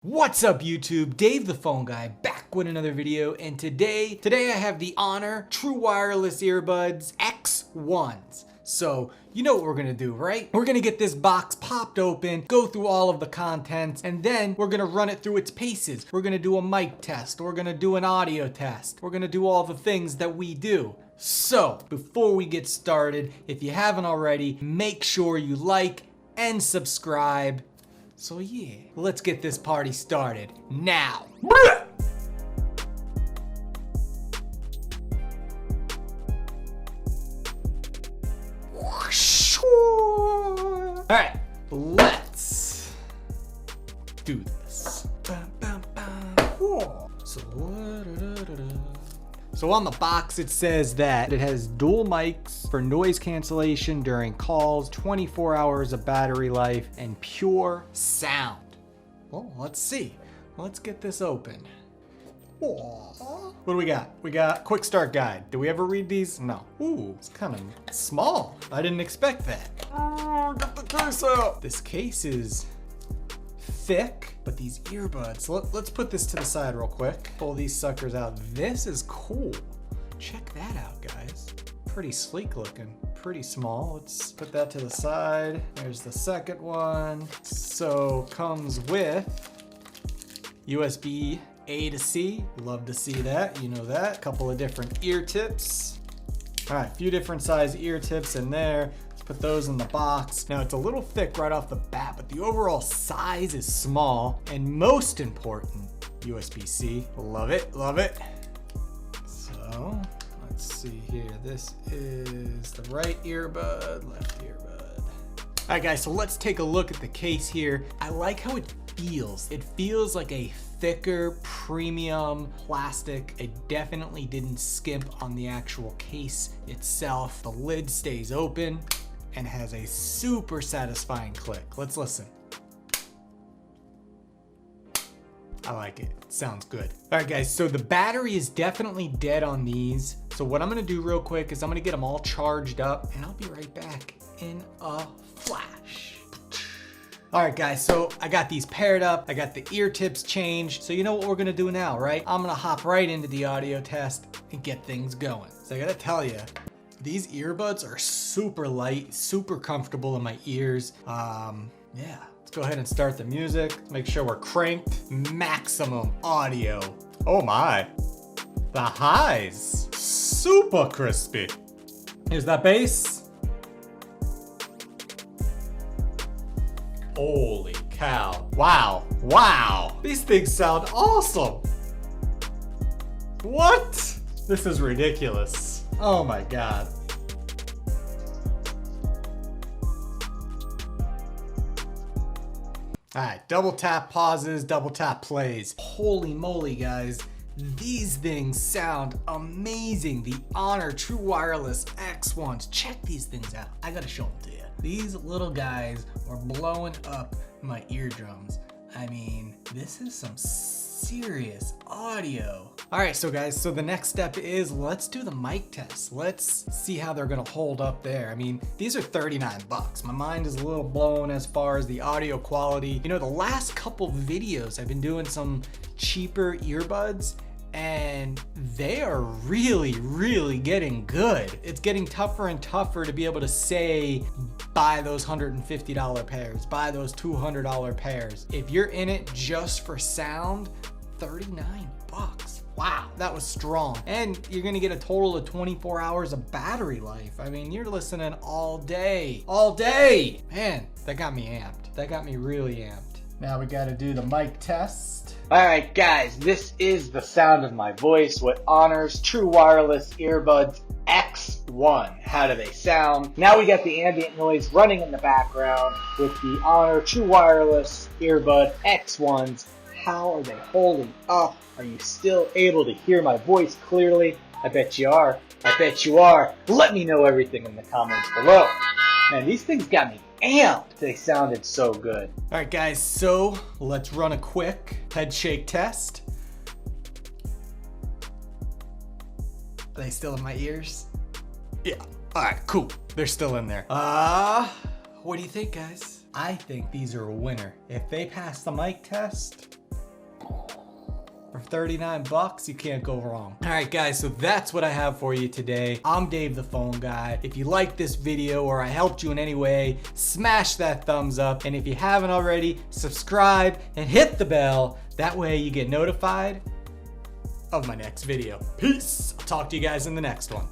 What's up YouTube? Dave the Phone Guy back with another video, and today I have the Honor True Wireless Earbuds X1s. So you know what we're gonna do, right? We're gonna get this box popped open, go through all of the contents, and then we're gonna run it through its paces. We're gonna do a mic test, we're gonna do an audio test, we're gonna do all the things that we do. So before we get started, if you haven't already, make sure you like and subscribe. So yeah, let's get this party started now. All right, let's do this. So on the box it says that it has dual mics for noise cancellation during calls, 24 hours of battery life, and pure sound. Well, let's see. Let's get this open. What do we got? We got quick start guide. Did we ever read these? No. Ooh, it's kind of small. I didn't expect that. Oh, get the case out. This case is thick, but these earbuds, let's put this to the side real quick. Pull these suckers out. This is cool. Check that out, guys. Pretty sleek looking, pretty small. Let's put that to the side. There's the second one. So comes with USB A to C. Love to see that, you know that. A couple of different ear tips. All right, a few different size ear tips in there. Put those in the box. Now it's a little thick right off the bat, but the overall size is small, and most important, USB-C. Love it, love it. So let's see here. This is the right earbud, left earbud. All right guys, so let's take a look at the case here. I like how it feels. It feels like a thicker premium plastic. It definitely didn't skimp on the actual case itself. The lid stays open and has a super satisfying click. Let's listen. I like it. It sounds good. All right guys, so the battery is definitely dead on these. So what I'm gonna do real quick is I'm gonna get them all charged up, and I'll be right back in a flash. All right guys, so I got these paired up. I got the ear tips changed. So you know what we're gonna do now, right? I'm gonna hop right into the audio test and get things going. So I gotta tell you, these earbuds are super light, super comfortable in my ears. Yeah, let's go ahead and start the music. Make sure we're cranked. Maximum audio. Oh my. The highs, super crispy. Here's that bass. Holy cow. Wow, wow. These things sound awesome. What? This is ridiculous. Oh my God. All right, double tap pauses, double tap plays. Holy moly, guys. These things sound amazing. The Honor True Wireless X1s. Check these things out. I gotta show them to you. These little guys are blowing up my eardrums. I mean, this is some serious audio. All right, so guys, so the next step is let's do the mic test. Let's see how they're gonna hold up there. I mean, these are 39 bucks. My mind is a little blown as far as the audio quality. You know, the last couple videos I've been doing some cheaper earbuds, and they are really getting good. It's getting tougher and tougher to be able to say, buy those $150 pairs, buy those $200 pairs. If you're in it just for sound, 39 bucks. Wow, that was strong. And you're gonna get a total of 24 hours of battery life. I mean, you're listening all day. All day! Man, that got me amped. That got me really amped. Now we gotta do the mic test. All right, guys, this is the sound of my voice with Honor's True Wireless Earbuds X1. How do they sound? Now we got the ambient noise running in the background with the Honor True Wireless Earbud X1s. How are they holding up? Are you still able to hear my voice clearly? I bet you are. I bet you are. Let me know everything in the comments below. Man, these things got me amped. They sounded so good. All right, guys, so let's run a quick head shake test. Are they still in my ears? Yeah. All right, cool. They're still in there. What do you think, guys? I think these are a winner. If they pass the mic test, For 39 bucks, you can't go wrong. All right, guys, so that's what I have for you today. I'm Dave the Phone Guy. If you liked this video or I helped you in any way, smash that thumbs up. And if you haven't already, subscribe and hit the bell. That way you get notified of my next video. Peace. I'll talk to you guys in the next one.